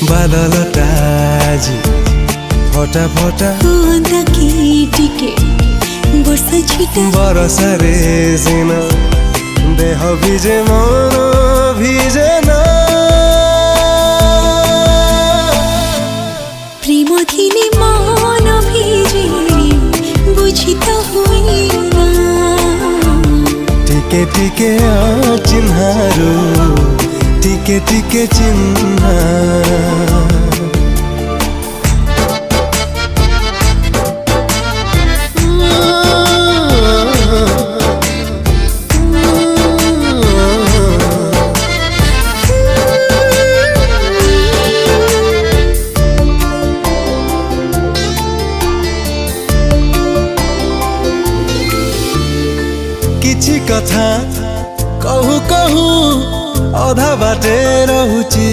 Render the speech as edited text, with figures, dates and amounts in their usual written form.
बादलटा आज फटा फटा टिके वर्षा छिटा बरसारे सिना देह भिजे मन भिजे ना प्रेम थिले मन भिजे बुझित हुइना टिके टिके चिन्हारू टिके टिके चिन्हा किछि कथा कहू कहू अधा बाटे रहुची